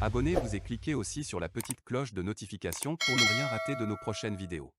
Abonnez-vous et cliquez aussi sur la petite cloche de notification pour ne rien rater de nos prochaines vidéos.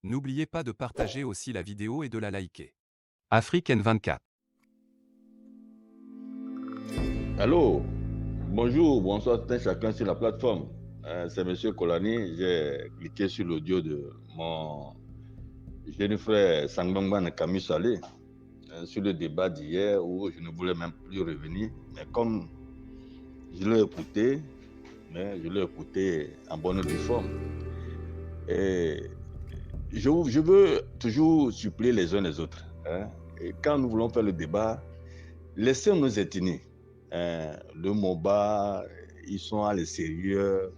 N'oubliez pas de partager aussi la vidéo et de la liker. Afrique N24. Allô, bonjour, bonsoir tout un chacun sur la plateforme. C'est M. Kolani. J'ai cliqué sur l'audio de mon jeune frère Sangbangban Camus Salé sur le débat d'hier où je ne voulais même plus revenir. Mais comme je l'ai écouté, en bonne et due forme. Et je veux toujours suppléer les uns les autres. Et quand nous voulons faire le débat, laissez nos ethnies. Le Moba, ils sont à l'extérieur,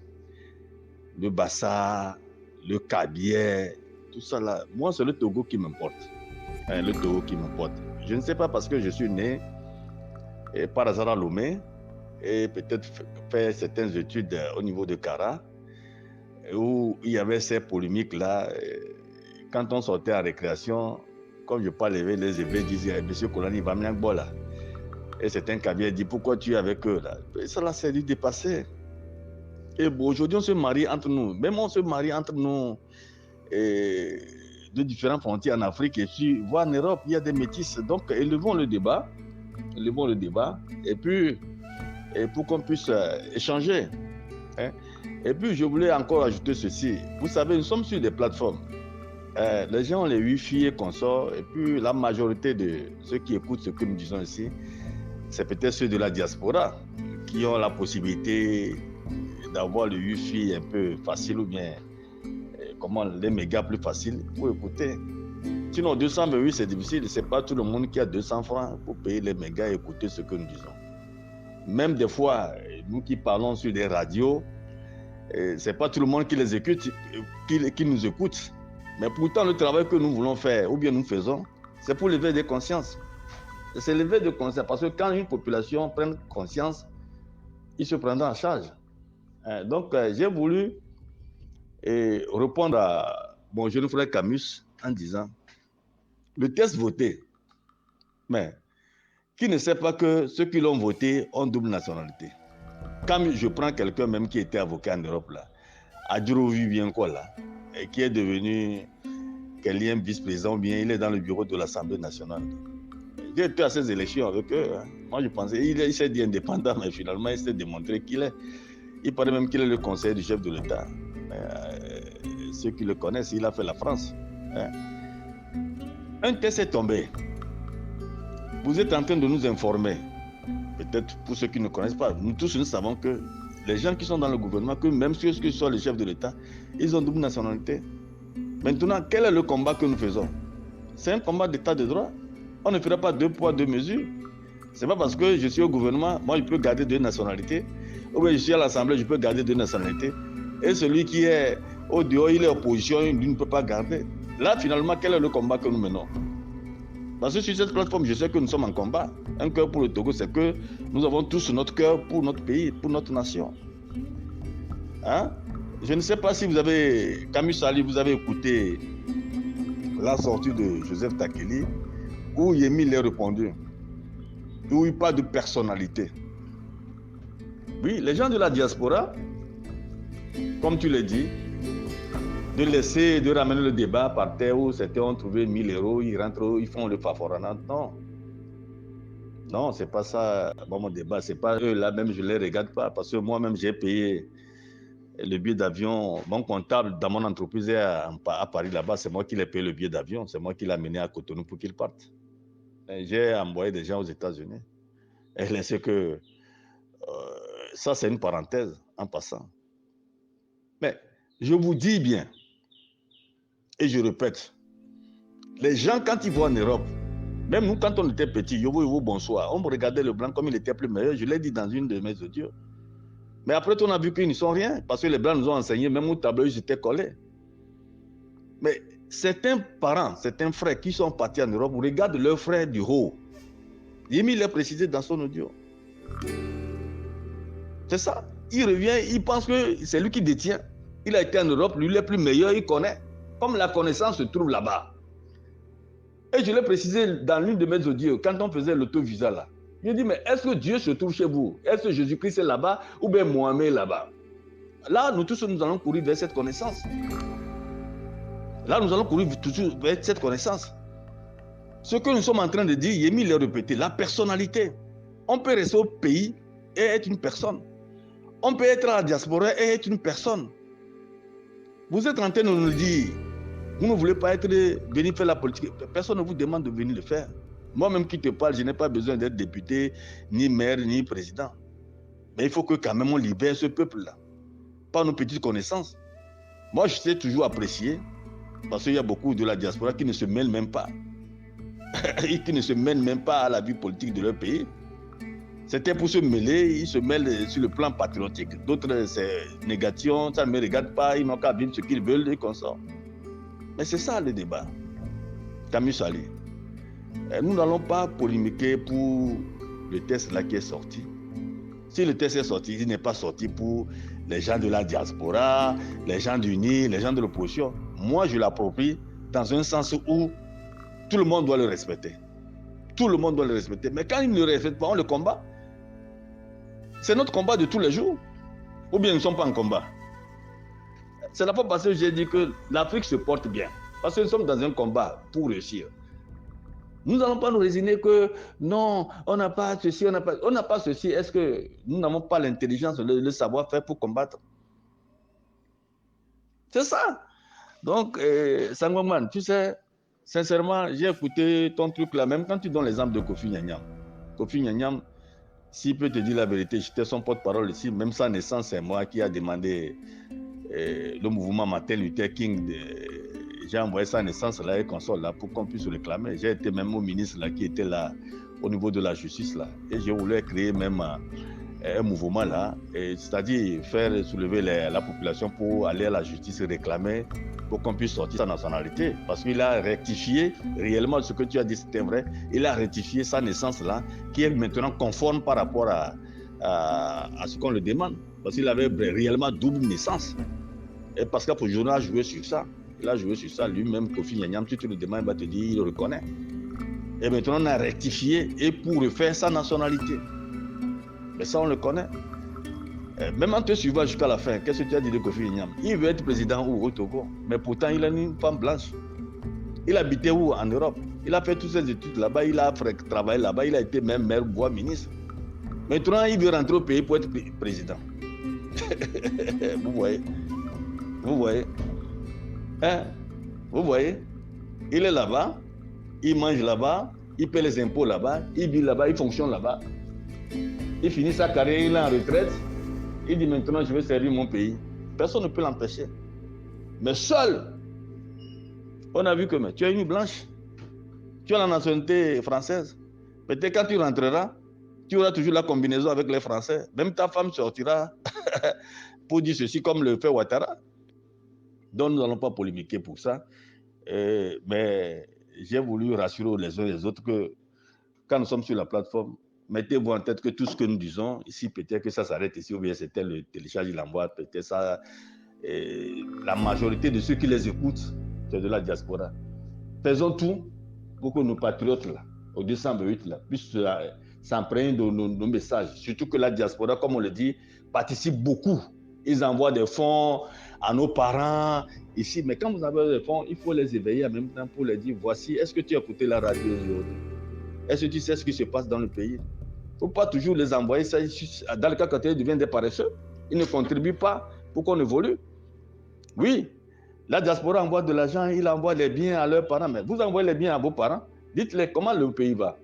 le Bassa, le Kabier, tout ça là. Moi, c'est le Togo qui m'importe. Le Togo qui m'importe. Je ne sais pas parce que je suis né par hasard à Lomé et peut-être fait certaines études au niveau de Kara où il y avait ces polémiques là. Quand on sortait à récréation, comme je parlais avec les élèves, disaient Monsieur Kolani, va bien là. Et certains Kabier dit pourquoi tu es avec eux là. Et ça là, c'est du dépassé. Et bon, aujourd'hui, on se marie entre nous. Même on se marie entre nous de différentes frontières en Afrique et puis, voire en Europe, il y a des métis. Donc, élevons le débat. Et puis, pour qu'on puisse échanger. Et puis, je voulais encore ajouter ceci. Vous savez, nous sommes sur des plateformes. Les gens ont les Wi-Fi et consorts. Et puis, la majorité de ceux qui écoutent ce que nous disons ici, c'est peut-être ceux de la diaspora qui ont la possibilité d'avoir le Wi-Fi un peu facile ou bien les mégas plus faciles pour écouter. Sinon, 228, c'est difficile. Ce n'est pas tout le monde qui a 200 francs pour payer les mégas et écouter ce que nous disons. Même des fois, nous qui parlons sur des radios, ce n'est pas tout le monde qui les écoute, qui nous écoute. Mais pourtant, le travail que nous voulons faire, ou bien nous faisons, c'est pour lever des consciences. C'est lever des consciences. Parce que quand une population prend conscience, il se prendra en charge. Donc, j'ai voulu répondre à mon jeune frère Camus en disant le test voté, mais qui ne sait pas que ceux qui l'ont voté ont double nationalité. Quand je prends quelqu'un même qui était avocat en Europe, là, Adjurovi bien quoi là, et qui est devenu quelqu'un vice-président, bien il est dans le bureau de l'Assemblée nationale. J'ai été à ces élections avec eux. Moi, je pensais, il s'est dit indépendant, mais finalement, il s'est démontré qu'il est. Il paraît même qu'il est le conseiller du chef de l'État. Ceux qui le connaissent, il a fait la France. Un test est tombé. Vous êtes en train de nous informer. Peut-être pour ceux qui ne connaissent pas. Nous tous, nous savons que les gens qui sont dans le gouvernement, que même ceux qui sont les chefs de l'État, ils ont double nationalité. Maintenant, quel est le combat que nous faisons? C'est un combat d'état de droit. On ne fera pas deux poids, deux mesures. C'est pas parce que je suis au gouvernement, moi je peux garder deux nationalités. Ou bien je suis à l'Assemblée, je peux garder deux nationalités. Et celui qui est au dehors, il est opposition, il ne peut pas garder. Là, finalement, quel est le combat que nous menons? Parce que sur cette plateforme, je sais que nous sommes en combat. Un cœur pour le Togo, c'est que nous avons tous notre cœur pour notre pays, pour notre nation. Je ne sais pas si vous avez, Camus Sali, vous avez écouté la sortie de Joseph Takeli, où Yemi l'a répondu, où il parle de personnalité. Oui, les gens de la diaspora, comme tu l'as dit, de ramener le débat par terre où certains ont trouvé 1000 euros, ils rentrent, ils font le faforana. Non, c'est pas ça. Bon, mon débat, c'est pas eux là, même je les regarde pas, parce que moi-même j'ai payé le billet d'avion. Mon comptable dans mon entreprise est à Paris là-bas, c'est moi qui l'ai payé le billet d'avion, c'est moi qui l'ai amené à Cotonou pour qu'il parte. J'ai envoyé des gens aux États-Unis. Et c'est que ça, c'est une parenthèse en passant. Mais je vous dis bien, et je répète, les gens, quand ils vont en Europe, même nous, quand on était petits, yo, bonsoir, on regardait le blanc comme il était plus meilleur. Je l'ai dit dans une de mes audios. Mais après, on a vu qu'ils ne sont rien, parce que les blancs nous ont enseigné, même au tableau, ils étaient collés. Mais certains parents, certains frères qui sont partis en Europe, regardent leurs frères du haut. Yemi l'a précisé dans son audio. C'est ça. Il revient, il pense que c'est lui qui détient. Il a été en Europe, lui, il est plus meilleur, il connaît. Comme la connaissance se trouve là-bas. Et je l'ai précisé dans l'une de mes audios, quand on faisait l'auto-visa là. Je dis, mais est-ce que Dieu se trouve chez vous? Est-ce que Jésus-Christ est là-bas ou bien Mohamed est là-bas? Là, nous tous, nous allons courir vers cette connaissance. Là, nous allons courir toujours vers cette connaissance. Ce que nous sommes en train de dire, Yemi l'a répété, la personnalité. On peut rester au pays et être une personne. On peut être à la diaspora et être une personne. Vous êtes en train de nous dire, vous ne voulez pas venir faire la politique. Personne ne vous demande de venir le faire. Moi-même qui te parle, je n'ai pas besoin d'être député, ni maire, ni président. Mais il faut que quand même on libère ce peuple-là. Par nos petites connaissances. Moi, je sais toujours apprécier, parce qu'il y a beaucoup de la diaspora qui ne se mêlent même pas. Qui ne se mêlent même pas à la vie politique de leur pays. C'était pour se mêler, ils se mêlent sur le plan patriotique. D'autres, c'est négation, ça ne me regarde pas, ils n'ont qu'à vivre ce qu'ils veulent et qu'on sort. Mais c'est ça le débat. Camille Sali. Nous n'allons pas polémiquer pour le test là qui est sorti. Si le test est sorti, il n'est pas sorti pour les gens de la diaspora, les gens du NI, les gens de l'opposition. Moi, je l'approprie dans un sens où tout le monde doit le respecter. Tout le monde doit le respecter. Mais quand il ne le respecte pas, on le combat. C'est notre combat de tous les jours. Ou bien nous ne sommes pas en combat. C'est la fois passée que j'ai dit que l'Afrique se porte bien. Parce que nous sommes dans un combat pour réussir. Nous n'allons pas nous résigner que non, on n'a pas ceci, on n'a pas ceci. Est-ce que nous n'avons pas l'intelligence, le savoir-faire pour combattre? C'est ça. Donc, Sangomman, tu sais, sincèrement, j'ai écouté ton truc là, même quand tu donnes l'exemple de Kofi Nyanyam. Kofi Nyanyam, s'il peut te dire la vérité, j'étais son porte-parole ici, même sa naissance, c'est moi qui a demandé le mouvement Martin Luther King. J'ai envoyé sa naissance là et console là pour qu'on puisse réclamer. J'ai été même au ministre là qui était là au niveau de la justice là. Et j'ai voulu créer même un mouvement là, c'est-à-dire faire soulever la population pour aller à la justice et réclamer pour qu'on puisse sortir sa nationalité. Parce qu'il a rectifié réellement ce que tu as dit, c'était vrai. Il a rectifié sa naissance là, qui est maintenant conforme par rapport à ce qu'on le demande. Parce qu'il avait réellement double naissance. Et Pascal Pojona a joué sur ça. Il a joué sur ça lui-même. Kofi Nyanyam, si tu le demandes, il va te dire, il le reconnaît. Et maintenant, on a rectifié et pour refaire sa nationalité. Mais ça, on le connaît. Même en te suivant jusqu'à la fin, qu'est-ce que tu as dit de Kofi Nyanyam? Il veut être président au Togo, mais pourtant, il a une femme blanche. Il habitait où? En Europe. Il a fait toutes ses études là-bas, il a travaillé là-bas, il a été même maire, voire ministre. Maintenant, il veut rentrer au pays pour être président. Vous voyez? Vous voyez? Hein? Vous voyez? Il est là-bas, il mange là-bas, il paie les impôts là-bas, il vit là-bas, il fonctionne là-bas. Il finit sa carrière, il est en retraite. Il dit maintenant, je vais servir mon pays. Personne ne peut l'empêcher. Mais seul, on a vu que tu as une blanche, tu as la nationalité française. Peut-être quand tu rentreras, tu auras toujours la combinaison avec les Français. Même ta femme sortira pour dire ceci comme le fait Ouattara. Donc nous n'allons pas polémiquer pour ça. Mais j'ai voulu rassurer les uns et les autres que quand nous sommes sur la plateforme, mettez-vous en tête que tout ce que nous disons, ici peut-être que ça s'arrête ici, ou bien c'était le télécharge, il l'envoie, peut-être ça. La majorité de ceux qui les écoutent, c'est de la diaspora. Faisons tout pour que nos patriotes, là, au 208, là, puissent s'imprégner de nos messages. Surtout que la diaspora, comme on le dit, participe beaucoup. Ils envoient des fonds à nos parents ici. Mais quand vous avez des fonds, il faut les éveiller en même temps pour les dire, voici, est-ce que tu as écouté la radio aujourd'hui? Est-ce que tu sais ce qui se passe dans le pays? Il ne faut pas toujours les envoyer. Ça, dans le cas quand ils deviennent des paresseux, ils ne contribuent pas pour qu'on évolue. Oui, la diaspora envoie de l'argent, il envoie les biens à leurs parents. Mais vous envoyez les biens à vos parents, dites-les comment le pays va.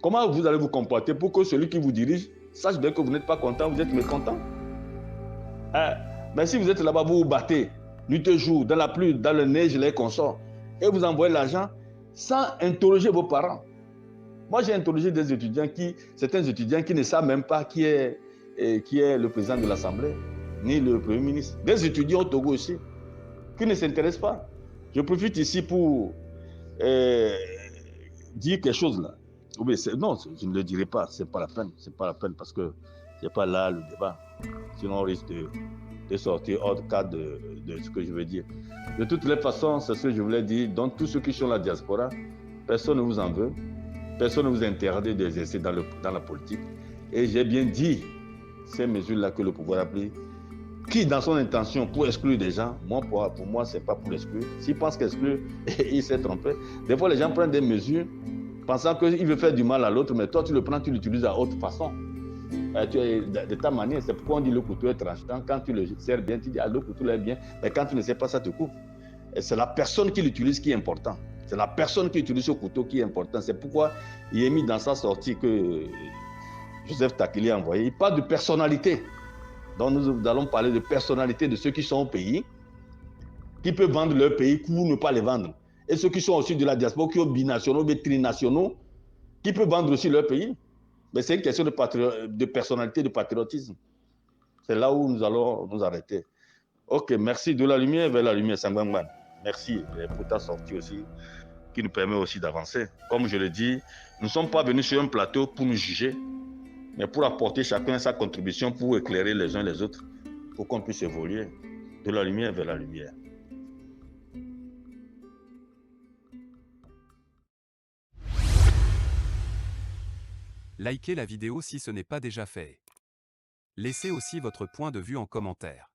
Comment vous allez vous comporter pour que celui qui vous dirige sache bien que vous n'êtes pas content, vous êtes mécontent. Mais si vous êtes là-bas, vous vous battez, nuit et jour, dans la pluie, dans le neige, les consorts, et vous envoyez l'argent sans interroger vos parents. Moi, j'ai interrogé certains étudiants qui ne savent même pas qui est le président de l'Assemblée, ni le Premier ministre. Des étudiants au Togo aussi, qui ne s'intéressent pas. Je profite ici pour dire quelque chose là. Non, je ne le dirai pas, c'est pas la peine parce que c'est pas là le débat. Sinon, on risque de sortir hors cadre de ce que je veux dire. De toutes les façons, c'est ce que je voulais dire. Donc, tous ceux qui sont la diaspora, personne ne vous en veut. personne ne vous interdit d'exercer dans la politique. Et j'ai bien dit ces mesures-là que le pouvoir a prises, qui dans son intention pour exclure des gens, pour moi, ce n'est pas pour exclure. S'il pense qu'exclure, il s'est trompé. Des fois, les gens prennent des mesures pensant qu'il veut faire du mal à l'autre, mais toi, tu le prends, tu l'utilises à autre façon. De ta manière, c'est pourquoi on dit le couteau est tranchant. Quand tu le sers bien, tu dis le couteau est bien, mais quand tu ne sais pas, ça te coupe. Et c'est la personne qui l'utilise qui est important. C'est la personne qui utilise ce couteau qui est important. C'est pourquoi il est mis dans sa sortie que Joseph Takili a envoyé. Il parle de personnalité. Donc nous allons parler de personnalité de ceux qui sont au pays, qui peuvent vendre leur pays ou ne pas les vendre. Et ceux qui sont aussi de la diaspora, qui sont binationaux, trinationaux, qui peuvent vendre aussi leur pays. Mais c'est une question de personnalité, de patriotisme. C'est là où nous allons nous arrêter. Ok, merci. De la lumière vers la lumière, Sangwangman. Merci pour ta sortie aussi, qui nous permet aussi d'avancer. Comme je le dis, nous ne sommes pas venus sur un plateau pour nous juger, mais pour apporter chacun sa contribution, pour éclairer les uns les autres, pour qu'on puisse évoluer de la lumière vers la lumière. Likez la vidéo si ce n'est pas déjà fait. Laissez aussi votre point de vue en commentaire.